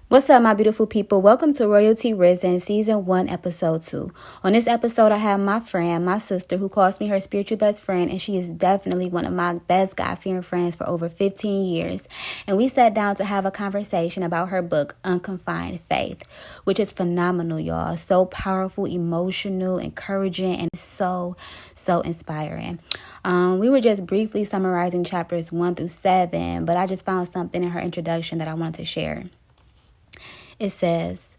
What's up, my beautiful people? Welcome to Royalty Risen, Season 1, Episode 2. On this episode, I have my friend, my sister, who calls me her spiritual best friend, and she is definitely one of my best God-fearing friends for over 15 years. And we sat down to have a conversation about her book, Unconfined Faith, which is phenomenal, y'all. So powerful, emotional, encouraging, and so inspiring. We were just briefly summarizing chapters 1 through 7, but I just found something in her introduction that I wanted to share. It says,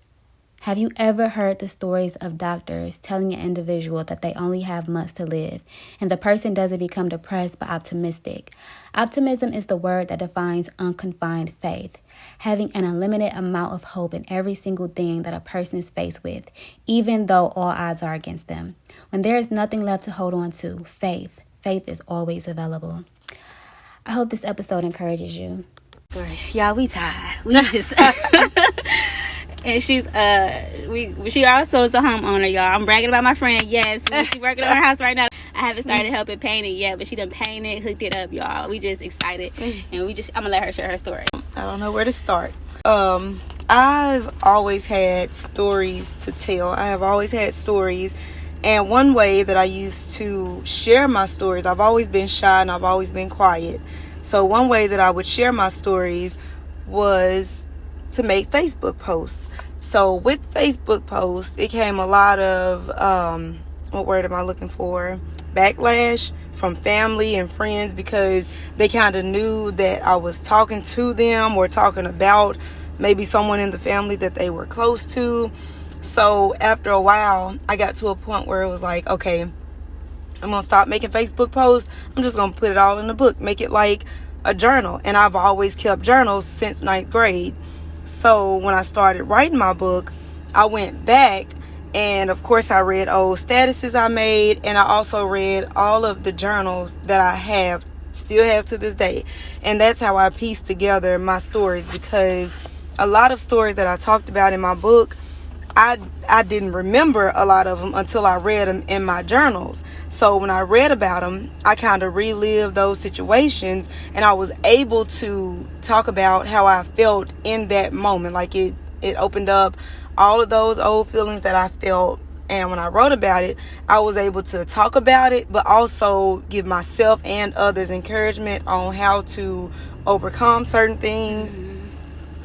have you ever heard the stories of doctors telling an individual that they only have months to live, and the person doesn't become depressed but optimistic? Optimism is the word that defines unconfined faith, having an unlimited amount of hope in every single thing that a person is faced with, even though all odds are against them. When there is nothing left to hold on to, faith is always available. I hope this episode encourages you. Y'all, we tired. We just and she also is a homeowner, y'all. I'm bragging about my friend. Yes, she working on her house right now. I haven't started helping paint it yet, but she done painted, hooked it up, y'all. We just excited, and I'm gonna let her share her story. I don't know where to start. I've always had stories to tell. I have always had stories, and one way that I used to share my stories, I've always been shy and I've always been quiet. So one way that I would share my stories was to make Facebook posts. So with Facebook posts, it came a lot of, what word am I looking for? Backlash from family and friends, because they kind of knew that I was talking to them or talking about maybe someone in the family that they were close to. So after a while, I got to a point where it was like, okay, I'm going to stop making Facebook posts. I'm just going to put it all in the book, make it like a journal. And I've always kept journals since 9th grade. So when I started writing my book, I went back and of course I read old statuses I made, and I also read all of the journals that I still have to this day. And that's how I pieced together my stories, because a lot of stories that I talked about in my book, I didn't remember a lot of them until I read them in my journals. So when I read about them, I kind of relived those situations, and I was able to talk about how I felt in that moment. Like it opened up all of those old feelings that I felt. And when I wrote about it, I was able to talk about it, but also give myself and others encouragement on how to overcome certain things,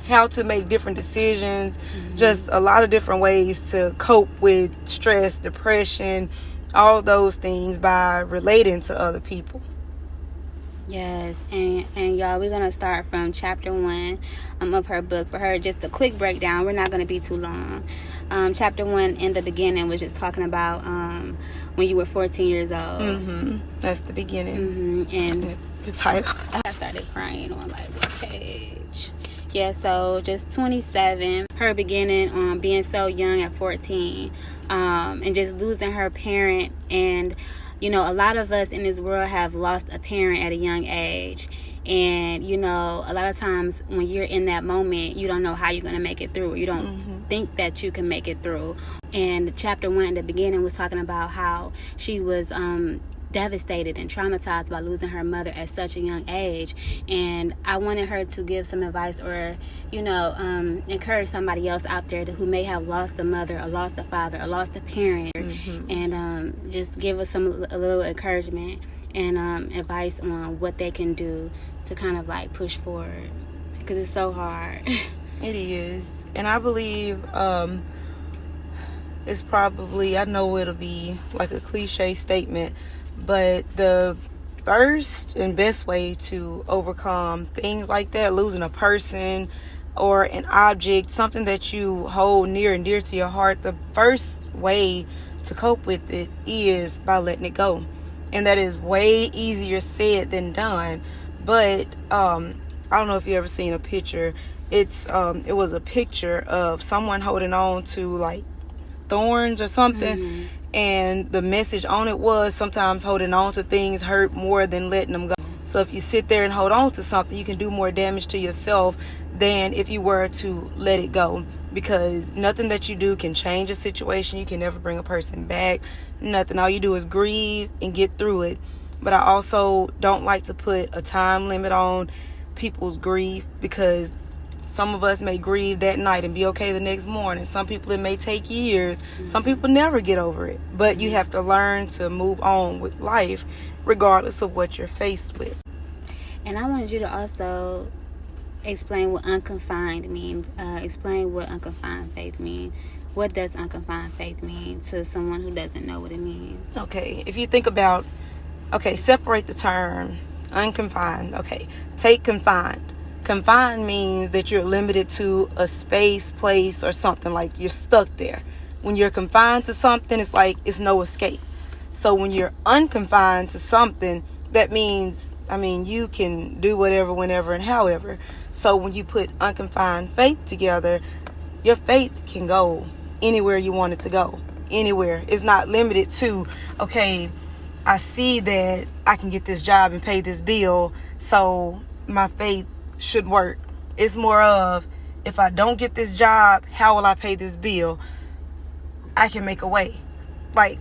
how to make different decisions, just a lot of different ways to cope with stress, depression, all of those things by relating to other people. Yes, and y'all, we're going to start from chapter 1 of her book. For her, just a quick breakdown. We're not going to be too long. Chapter 1 in the beginning was just talking about when you were 14 years old. That's the beginning. And the title. I started crying on like what page? Yeah, so just 27, her beginning on being so young at 14, and just losing her parent. And, you know, a lot of us in this world have lost a parent at a young age. And, you know, a lot of times when you're in that moment, you don't know how you're going to make it through. You don't think that you can make it through. And chapter 1 in the beginning was talking about how she was devastated and traumatized by losing her mother at such a young age. And I wanted her to give some advice, or, you know, encourage somebody else out there who may have lost a mother or lost a father or lost a parent, and just give us a little encouragement and advice on what they can do to kind of like push forward, because it's so hard. It is. And I believe it's probably, I know it'll be like a cliche statement, but the first and best way to overcome things like that, losing a person or an object, something that you hold near and dear to your heart, the first way to cope with it is by letting it go. And that is way easier said than done. But I don't know if you ever seen a picture. It was a picture of someone holding on to like thorns or something. And the message on it was, sometimes holding on to things hurt more than letting them go. So if you sit there and hold on to something, you can do more damage to yourself than if you were to let it go. Because nothing that you do can change a situation. You can never bring a person back. Nothing. All you do is grieve and get through it. But I also don't like to put a time limit on people's grief, because Some of us may grieve that night and be okay the next morning. Some people, it may take years. Some people never get over it. But you have to learn to move on with life regardless of what you're faced with. And I wanted you to also explain what unconfined means. Explain what unconfined faith means. What does unconfined faith mean to someone who doesn't know what it means? Okay, if you think about, separate the term unconfined. Okay, take confined. Confined means that you're limited to a space, place, or something, like you're stuck there. When you're confined to something, it's like it's no escape. So when you're unconfined to something, that means, you can do whatever, whenever, and however. So when you put unconfined faith together, your faith can go anywhere you want it to go. Anywhere. It's not limited to, okay, I see that I can get this job and pay this bill, so my faith should work. It's more of, if I don't get this job, how will I pay this bill? I can make a way. Like,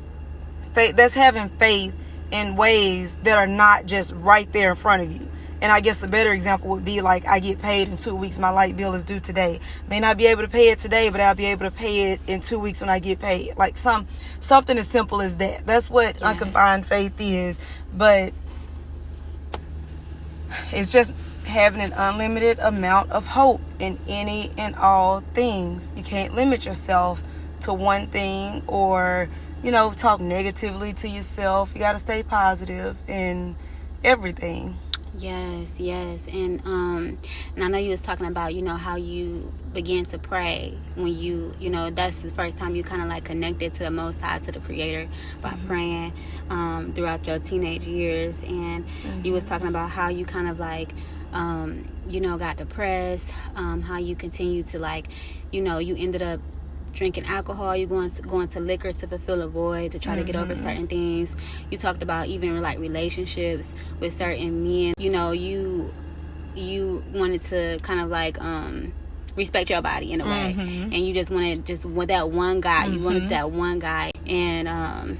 faith, that's having faith in ways that are not just right there in front of you. And I guess a better example would be like, I get paid in 2 weeks, my light bill is due today. May not be able to pay it today, but I'll be able to pay it in 2 weeks when I get paid. Like something as simple as that. That's what unconfined faith is. But it's just having an unlimited amount of hope in any and all things. You can't limit yourself to one thing or, talk negatively to yourself. You got to stay positive in everything. Yes. And I know you was talking about, how you began to pray when you that's the first time you kind of like connected to the Most High, to the Creator, by praying throughout your teenage years. And you was talking about how you kind of like, got depressed, how you continued to like, you ended up drinking alcohol, you going to liquor to fulfill a void, to try to get over certain things. You talked about even like relationships with certain men. You wanted to kind of like respect your body in a way, and you just wanted that one guy. You wanted that one guy, and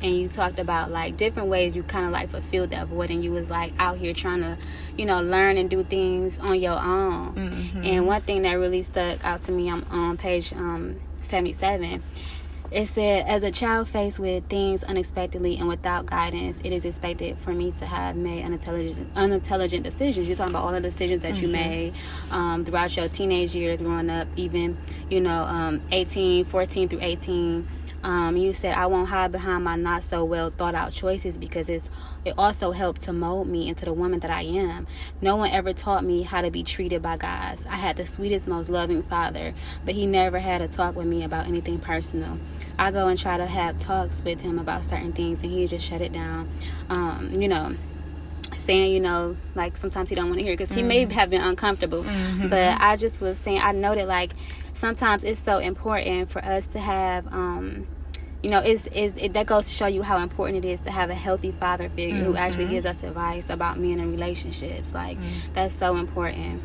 you talked about like different ways you kind of like fulfilled that void, and you was like out here trying to learn and do things on your own. And one thing that really stuck out to me, I'm on page 77. It said, as a child faced with things unexpectedly and without guidance, it is expected for me to have made unintelligent decisions. You're talking about all the decisions that you made throughout your teenage years, growing up, even 14 through 18. You said, I won't hide behind my not so well thought out choices, because it also helped to mold me into the woman that I am. No one ever taught me how to be treated by guys. I had the sweetest, most loving father, but he never had a talk with me about anything personal. I go and try to have talks with him about certain things, and he just shut it down. Saying, like sometimes he don't want to hear, because he may have been uncomfortable. But I just was saying, I know that like sometimes it's so important for us to have that goes to show you how important it is to have a healthy father figure who actually gives us advice about men and relationships. Like, that's so important.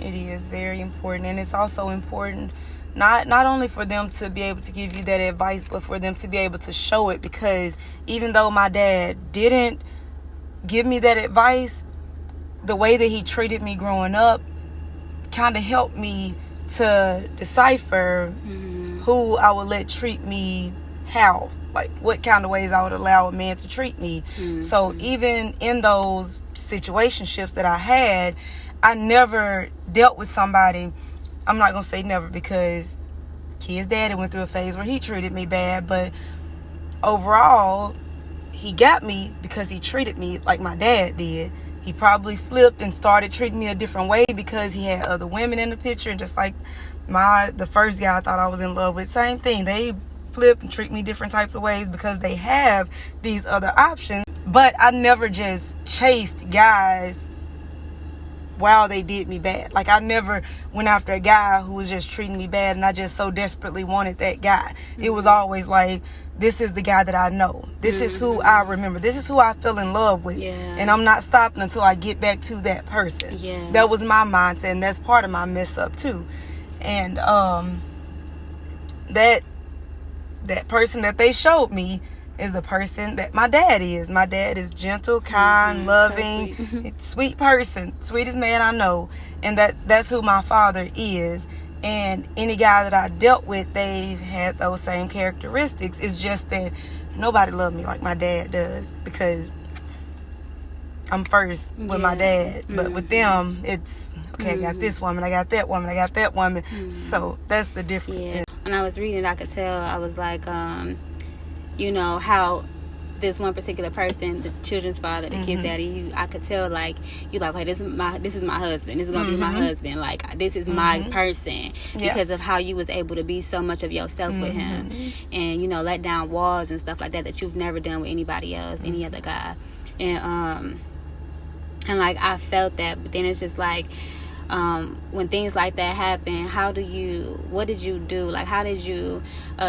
It is very important. And it's also important not only for them to be able to give you that advice, but for them to be able to show it. Because even though my dad didn't give me that advice, the way that he treated me growing up kind of helped me to decipher who I would let treat me how, like what kind of ways I would allow a man to treat me. So even in those situationships that I had, I never dealt with somebody. I'm not gonna say never, because his daddy went through a phase where he treated me bad, but overall he got me because he treated me like my dad did. He probably flipped and started treating me a different way because he had other women in the picture, and just like the first guy I thought I was in love with, same thing. They flip and treat me different types of ways because they have these other options. But I never just chased guys while they did me bad. Like, I never went after a guy who was just treating me bad and I just so desperately wanted that guy. It was always like, this is the guy that I know. This is who I remember. This is who I fell in love with. And I'm not stopping until I get back to that person. That was my mindset, and that's part of my mess up too. And that person that they showed me is the person that my dad is. My dad is gentle, kind, loving, so sweet person, sweetest man I know. And that's who my father is. And any guy that I dealt with, they've had those same characteristics. It's just that nobody loved me like my dad does, because I'm first with my dad. But with them, it's, okay, I got this woman, I got that woman, I got that woman. So that's the difference. Yeah. When I was reading, I could tell, I was like, you know, how this one particular person, the children's father, the kid daddy, I could tell, like, you like, hey, this is my husband. This is gonna be my husband. Like, this is my person, because of how you was able to be so much of yourself with him, and, you know, let down walls and stuff like that you've never done with anybody else, any other guy, and like, I felt that. But then it's just like, when things like that happen, what did you do? Like, how did you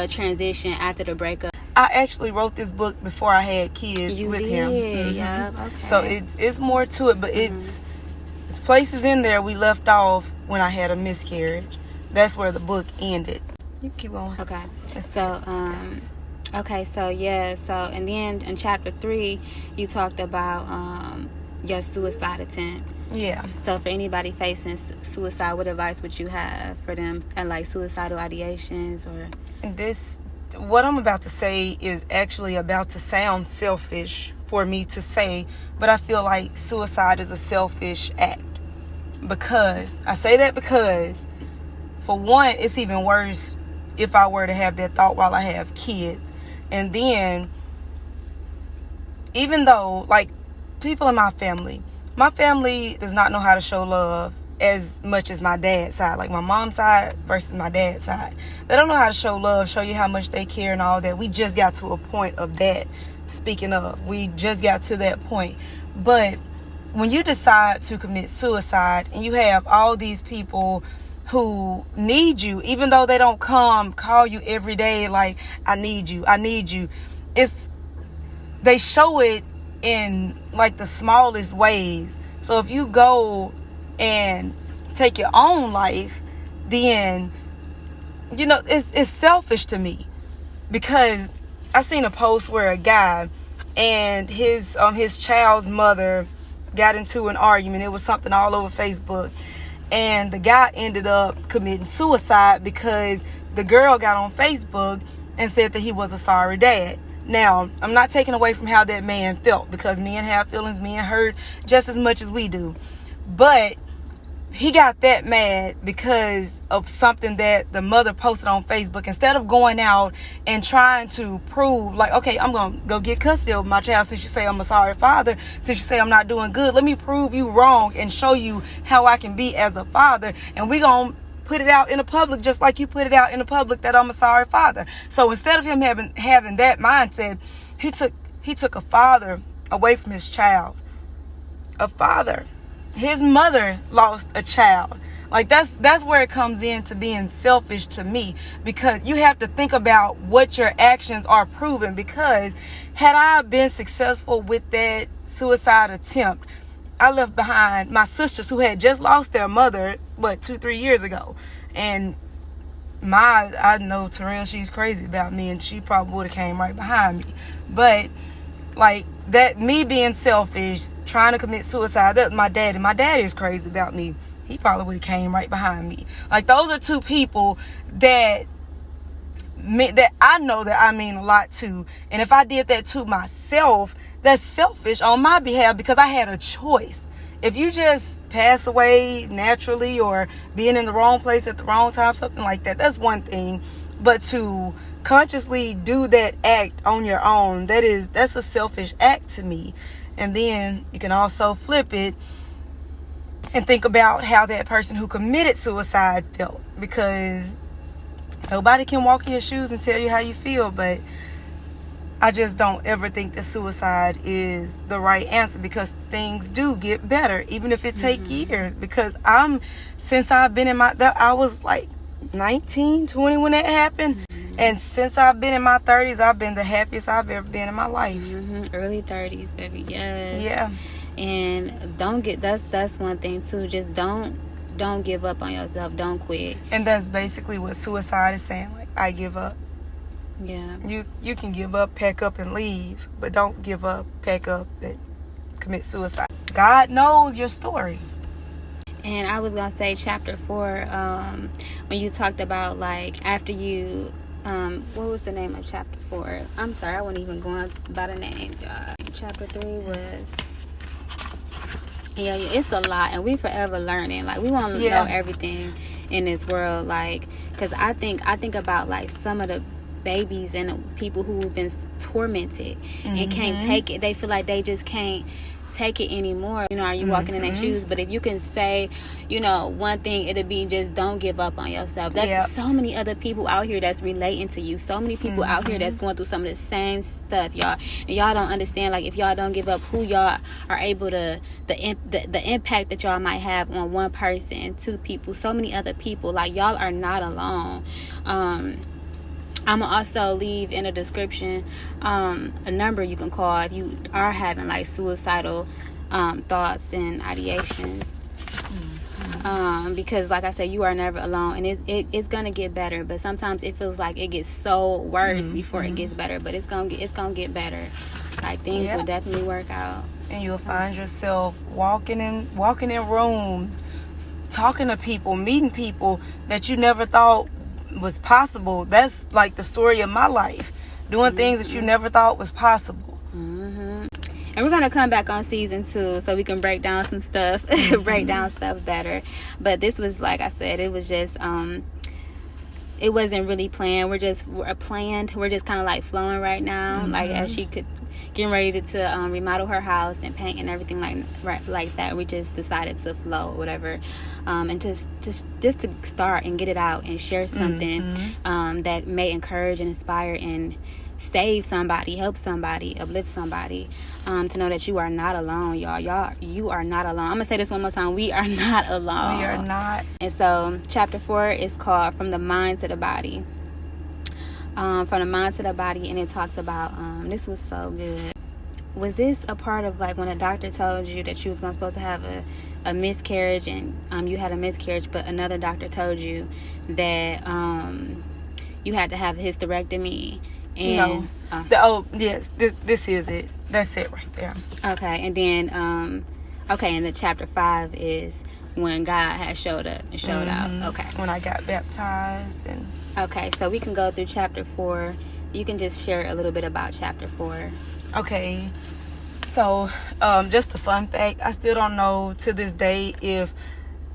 transition after the breakup? I actually wrote this book before I had kids with him. Yeah, okay. So it's more to it, but it's places in there we left off when I had a miscarriage. That's where the book ended. You keep going. Okay. So and then in chapter 3 you talked about your suicide attempt. Yeah. So for anybody facing suicide, what advice would you have for them, and like suicidal ideations or what I'm about to say is actually about to sound selfish for me to say, but I feel like suicide is a selfish act. Because for one, it's even worse if I were to have that thought while I have kids. And then, even though, like, people in my family does not know how to show love as much as my dad's side, like my mom's side versus my dad's side. They don't know how to show love, show you how much they care and all that. We just got to a point of that. Speaking of, we just got to that point. But when you decide to commit suicide and you have all these people who need you, even though they don't call you every day like, I need you, they show it in like the smallest ways. So if you go and take your own life, then, you know, it's selfish to me. Because I seen a post where a guy and his child's mother got into an argument. It was something all over Facebook, and the guy ended up committing suicide because the girl got on Facebook and said that he was a sorry dad. Now, I'm not taking away from how that man felt, because men have feelings, men hurt just as much as we do. But he got that mad because of something that the mother posted on Facebook. Instead of going out and trying to prove, like, okay, I'm going to go get custody of my child since you say I'm a sorry father, since you say I'm not doing good. Let me prove you wrong and show you how I can be as a father. And we're going to put it out in the public just like you put it out in the public that I'm a sorry father. So instead of him having that mindset, he took a father away from his child. A father. His mother lost a child. Like, that's where it comes into being selfish to me, because you have to think about what your actions are proving. Because had I been successful with that suicide attempt, I left behind my sisters who had just lost their mother, 2-3 years ago. And I know Terrell, she's crazy about me, and she probably would have came right behind me. But like, that, me being selfish, trying to commit suicide, that's my daddy. My daddy is crazy about me. He probably would have came right behind me. Like, those are two people that I know that I mean a lot to. And if I did that to myself, that's selfish on my behalf, because I had a choice. If you just pass away naturally or being in the wrong place at the wrong time, something like that, that's one thing. But to consciously do that act on your own, that's a selfish act to me. And then you can also flip it and think about how that person who committed suicide felt, because nobody can walk in your shoes and tell you how you feel. But I just don't ever think that suicide is the right answer, because things do get better, even if it take years. Because since I've been I was like 19, 20 when that happened. And since I've been in my 30s, I've been the happiest I've ever been in my life. Early 30s, baby, yes. Yeah. And that's one thing too. Just don't give up on yourself. Don't quit. And that's basically what suicide is saying. Like, I give up. Yeah. You can give up, pack up, and leave, but don't give up, pack up, and commit suicide. God knows your story. And I was gonna say chapter 4, when you talked about like after you, what was the name of chapter 4? I'm sorry, I wasn't even going by the names, y'all. Chapter 3 was, yeah, it's a lot, and we forever learning. Like we want to know everything in this world, like, because I think about like some of the babies and the people who've been tormented and can't take it. They feel like they just can't take it anymore. You know, are you walking in their shoes? But if you can say, you know, one thing, it'll be just don't give up on yourself. That's so many other people out here that's relating to you. So many people out here that's going through some of the same stuff, y'all. And y'all don't understand, like, if y'all don't give up, who y'all are able to, the impact that y'all might have on one person, 2 people, so many other people. Like, y'all are not alone. I'm going to also leave in the description a number you can call if you are having like suicidal thoughts and ideations. Because like I said, you are never alone, and it's going to get better, but sometimes it feels like it gets so worse before it gets better, but it's going to get better. Like things will definitely work out. And you'll find yourself walking in rooms, talking to people, meeting people that you never thought was possible. That's like the story of my life, doing things that you never thought was possible. And we're gonna come back on season 2 so we can break down some stuff, break down stuff better. But this was, like I said, it was just it wasn't really planned. We're just kind of like flowing right now, like as she could getting ready to remodel her house and paint and everything like that. We just decided to flow or whatever, and just to start and get it out and share something that may encourage and inspire and save somebody, help somebody, uplift somebody, to know that you are not alone, y'all. You are not alone. I'm gonna say this one more time. We are not alone. We are not. And so chapter 4 is called From the Mind to the Body. From the mind to the body, and it talks about this was so good. Was this a part of like when a doctor told you that you was supposed to have a miscarriage, and you had a miscarriage, but another doctor told you that you had to have a hysterectomy? And no. Yes, this is it. That's it right there. Okay, and then and the chapter 5 is when God has showed up and showed out. Okay, when I got baptized. And okay, so we can go through chapter 4. You can just share a little bit about chapter 4. Okay, so just a fun fact, I still don't know to this day if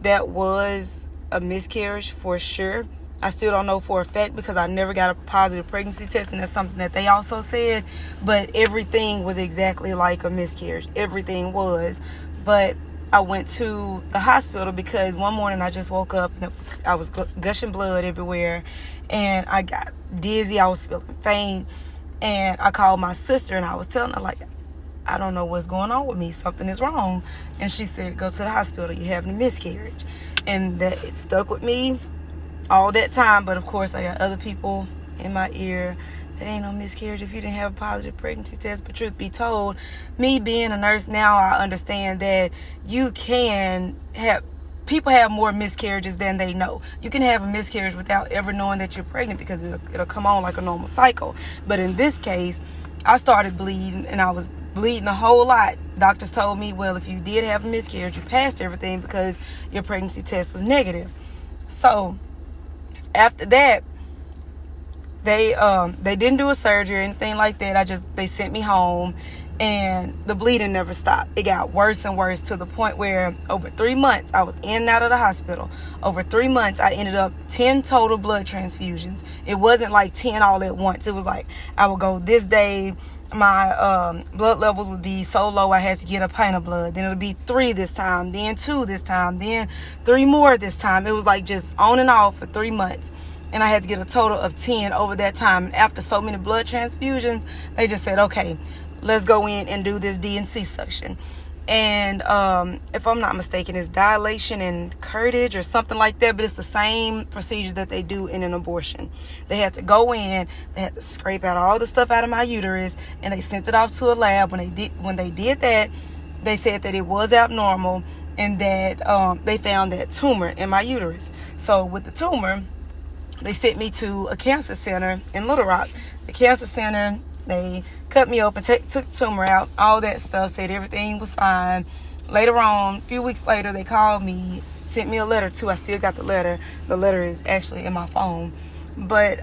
that was a miscarriage for sure. I still don't know for a fact because I never got a positive pregnancy test, and that's something that they also said. But everything was exactly like a miscarriage. Everything was. But I went to the hospital because one morning I just woke up and I was gushing blood everywhere, and I got dizzy. I was feeling faint, and I called my sister and I was telling her, like, I don't know what's going on with me. Something is wrong. And she said, go to the hospital. You're having a miscarriage. And that it stuck with me all that time. But of course I got other people in my ear, there ain't no miscarriage if you didn't have a positive pregnancy test. But truth be told, me being a nurse now, I understand that you can have, people have more miscarriages than they know. You can have a miscarriage without ever knowing that you're pregnant because it'll come on like a normal cycle. But in this case, I started bleeding, and I was bleeding a whole lot. Doctors told me, well, if you did have a miscarriage, you passed everything because your pregnancy test was negative. So after that, they didn't do a surgery or anything like that. They sent me home, and the bleeding never stopped. It got worse and worse to the point where over 3 months I was in and out of the hospital. Over 3 months I ended up 10 total blood transfusions. It wasn't like 10 all at once. It was like I would go this day, my blood levels would be so low I had to get a pint of blood. Then it'll be 3 this time, then 2 this time, then 3 more this time. It was like just on and off for 3 months. And I had to get a total of 10 over that time. And after so many blood transfusions, they just said, okay, let's go in and do this D&C suction. And if I'm not mistaken, it's dilation and curtage or something like that, but it's the same procedure that they do in an abortion. They had to go in, they had to scrape out all the stuff out of my uterus, and they sent it off to a lab. When they did that, they said that it was abnormal, and that they found that tumor in my uterus. So with the tumor, they sent me to a cancer center in Little Rock. The cancer center, they cut me open, took the tumor out, all that stuff, said everything was fine. Later on, a few weeks later, they called me, sent me a letter too. I still got the letter. The letter is actually in my phone. But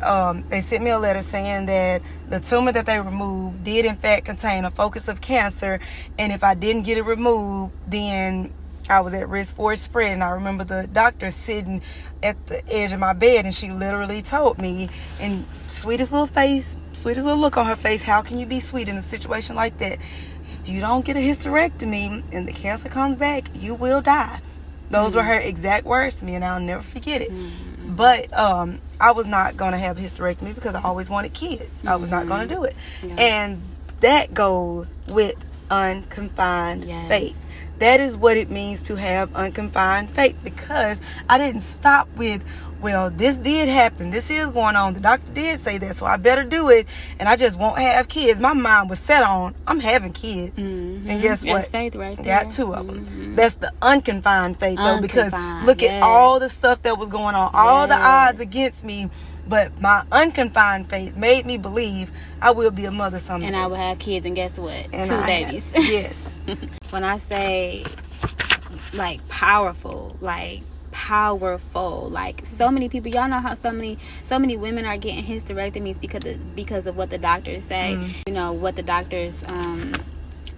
they sent me a letter saying that the tumor that they removed did in fact contain a focus of cancer, and if I didn't get it removed, then I was at risk for it spreading. I remember the doctor sitting at the edge of my bed, and she literally told me, and sweetest little look on her face, how can you be sweet in a situation like that? If you don't get a hysterectomy and the cancer comes back, you will die. Those were her exact words to me, and I'll never forget it. But I was not going to have a hysterectomy because I always wanted kids. I was not going to do it. Yeah. And that goes with unconfined faith. That is what it means to have unconfined faith, because I didn't stop with, well, this did happen. This is going on. The doctor did say that, so I better do it, and I just won't have kids. My mind was set on, I'm having kids. And guess what? That's faith right there. Got 2 of them. That's the unconfined faith, though, because look at all the stuff that was going on, all the odds against me. But my unconfined faith made me believe I will be a mother someday. And I will have kids, and guess what? And 2 babies. Yes. When I say, like, powerful, like so many people, y'all know how so many women are getting hysterectomies because of what the doctors say, you know, what the doctors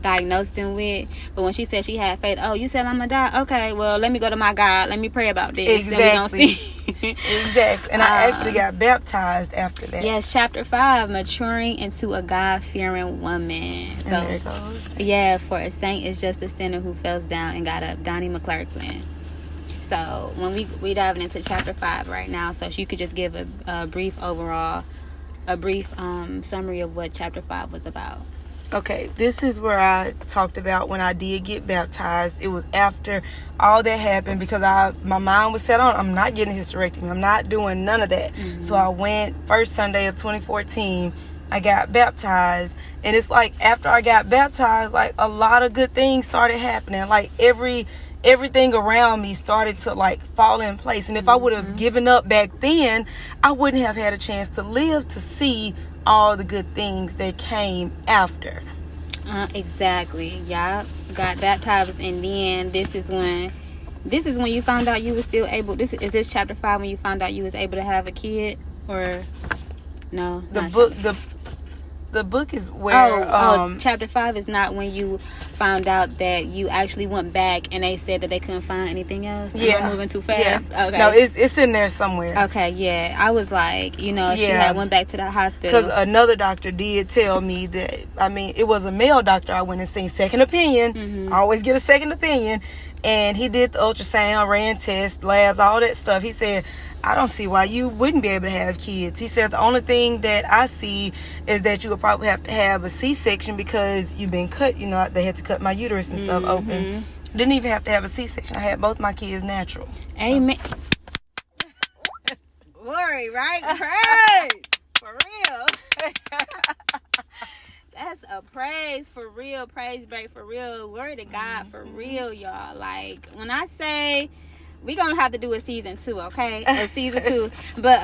diagnosed them with. But when she said she had faith, oh, you said I'm gonna die, okay, well, let me go to my God, let me pray about this. Exactly. Exactly. And I actually got baptized after that. Yes, chapter 5, maturing into a God-fearing woman. So and there it goes. Yeah, for a saint is just a sinner who falls down and got up. Donnie McClurkin. So when we diving into chapter 5 right now, so if you could just give a brief summary of what chapter 5 was about. Okay, this is where I talked about when I did get baptized. It was after all that happened, because my mind was set on, I'm not getting a hysterectomy. I'm not doing none of that. So I went first Sunday of 2014. I got baptized, and it's like after I got baptized, like a lot of good things started happening. Like everything around me started to like fall in place. And if I would have given up back then, I wouldn't have had a chance to live to see all the good things that came after. Exactly. Y'all got baptized, and then this is when you found out you was still able. Is this chapter 5 when you found out you was able to have a kid, or no? The book is where chapter 5 is not when you found out that you actually went back and they said that they couldn't find anything else. Am I moving too fast? Yeah. Okay. No, it's in there somewhere. Okay, yeah. I was like, she had went back to the hospital. Because another doctor did tell me that, it was a male doctor I went and seen, second opinion. I always get a second opinion. And he did the ultrasound, ran tests, labs, all that stuff. He said, I don't see why you wouldn't be able to have kids. He said the only thing that I see is that you would probably have to have a C-section because you've been cut. You know, they had to cut my uterus and stuff open. Didn't even have to have a C-section. I had both my kids natural. Amen. So. Glory, right? Praise. For real. That's a praise for real. Praise break for real. Glory to God for real, y'all. Like, when I say... we gonna have to do a season 2, okay? A season 2. But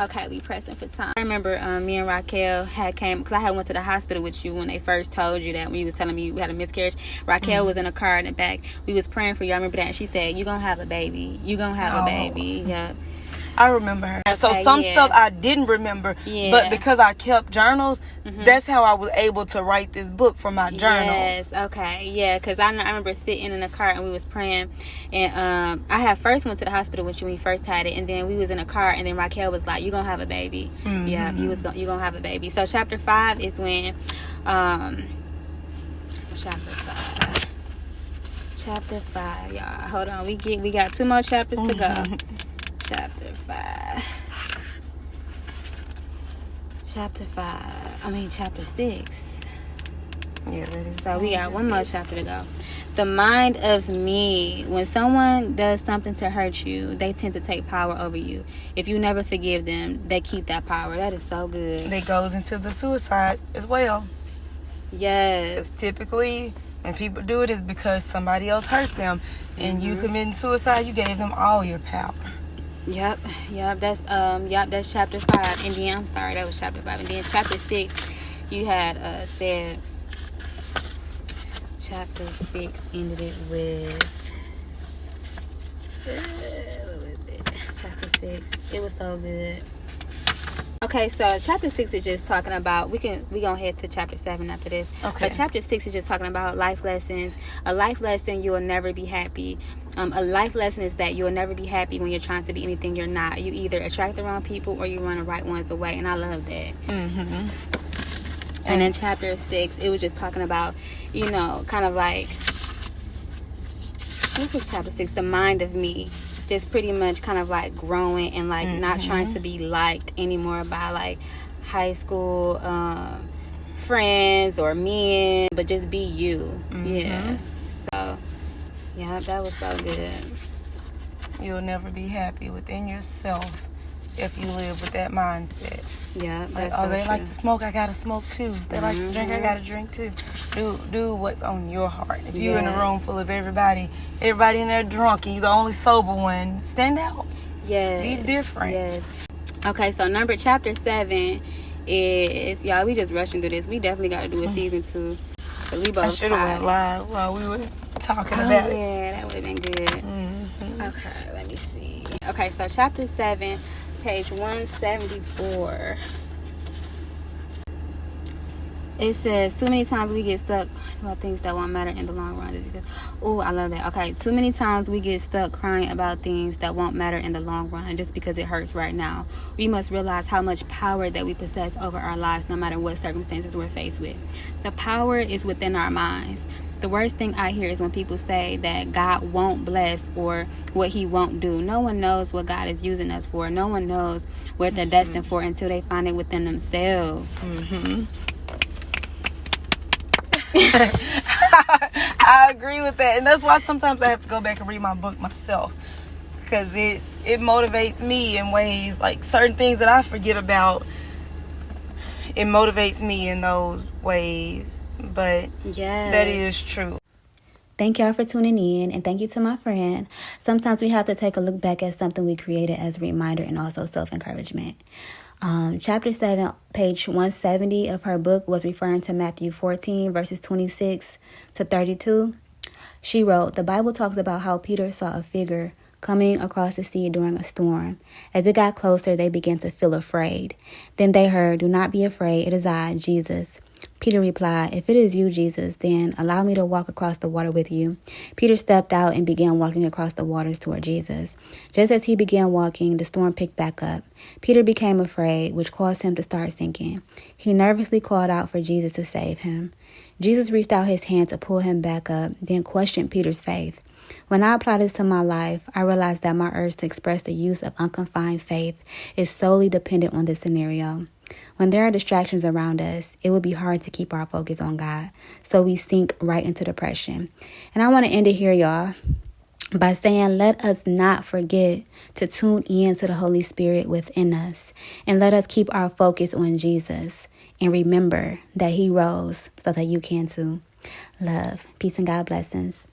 okay, we pressing for time. I remember me and Raquel had came, because I had went to the hospital with you when they first told you that, when you was telling me we had a miscarriage. Raquel was in a car in the back. We was praying for you. I remember that, and she said, "You gonna have a baby. You gonna have a baby." Yeah. I remember her. Okay, so some stuff I didn't remember, but because I kept journals, that's how I was able to write this book from my journals. Yes, okay, yeah, because I remember sitting in the car and we was praying, and I had first went to the hospital with you when you first had it, and then we was in a car, and then Raquel was like, "You gonna have a baby." Yeah, you gonna have a baby. So chapter 5 is when chapter 5, y'all. Hold on, we got 2 more chapters to go. Chapter 5. Chapter 6. Yeah, that is. So we got 1 more chapter to go. The mind of me. When someone does something to hurt you, they tend to take power over you. If you never forgive them, they keep that power. That is so good. It goes into the suicide as well. Yes. Because typically, when people do it, is because somebody else hurt them. And you committing suicide, you gave them all your power. Yep. That's chapter 5. And then, I'm sorry, that was chapter 5. And then chapter 6, you had said, chapter 6 ended it with, what was it? Chapter 6. It was so good. Okay, so chapter 6 is just talking about, we gonna head to chapter 7 after this. Okay. But chapter 6 is just talking about life lessons. A life lesson: you will never be happy. A life lesson is that you will never be happy when you're trying to be anything you're not. You either attract the wrong people or you run the right ones away. And I love that. Mm-hmm. And in chapter 6, it was just talking about, kind of like, what was chapter 6? The mind of me. Just pretty much kind of like growing and like not trying to be liked anymore by like high school friends or men, but just be you. Yeah. So yeah, that was so good. You'll never be happy within yourself if you live with that mindset. Yeah. Like, oh, they like to smoke, I gotta smoke too. They like to drink, I gotta drink too. Do what's on your heart. If you're in a room full of everybody in there drunk and you're the only sober one, stand out. Yes. Be different. Yes. Okay, so chapter 7 is, y'all, we just rushing through this. We definitely got to do a season 2. We both I should have went live while we was talking about it. Yeah, that would have been good. Okay, let me see. Okay, so chapter 7, page 174. It says, too many times we get stuck about things that won't matter in the long run. Oh, I love that. Okay, too many times we get stuck crying about things that won't matter in the long run just because it hurts right now. We must realize how much power that we possess over our lives no matter what circumstances we're faced with. The power is within our minds. The worst thing I hear is when people say that God won't bless or what he won't do. No one knows what God is using us for. No one knows what they're destined for until they find it within themselves. I agree with that, and that's why sometimes I have to go back and read my book myself, because it motivates me in ways, like certain things that I forget about, it motivates me in those ways. But that is true. Thank y'all for tuning in, and thank you to my friend. Sometimes we have to take a look back at something we created as a reminder and also self-encouragement. Chapter 7, page 170 of her book was referring to Matthew 14, verses 26 to 32. She wrote, the Bible talks about how Peter saw a figure coming across the sea during a storm. As it got closer, they began to feel afraid. Then they heard, do not be afraid, it is I, Jesus. Peter replied, if it is you, Jesus, then allow me to walk across the water with you. Peter stepped out and began walking across the waters toward Jesus. Just as he began walking, the storm picked back up. Peter became afraid, which caused him to start sinking. He nervously called out for Jesus to save him. Jesus reached out his hand to pull him back up, then questioned Peter's faith. When I apply this to my life, I realized that my urge to express the use of unconfined faith is solely dependent on this scenario. When there are distractions around us, it will be hard to keep our focus on God, so we sink right into depression. And I want to end it here, y'all, by saying, let us not forget to tune in to the Holy Spirit within us, and let us keep our focus on Jesus, and remember that he rose so that you can too. Love, peace, and God blessings.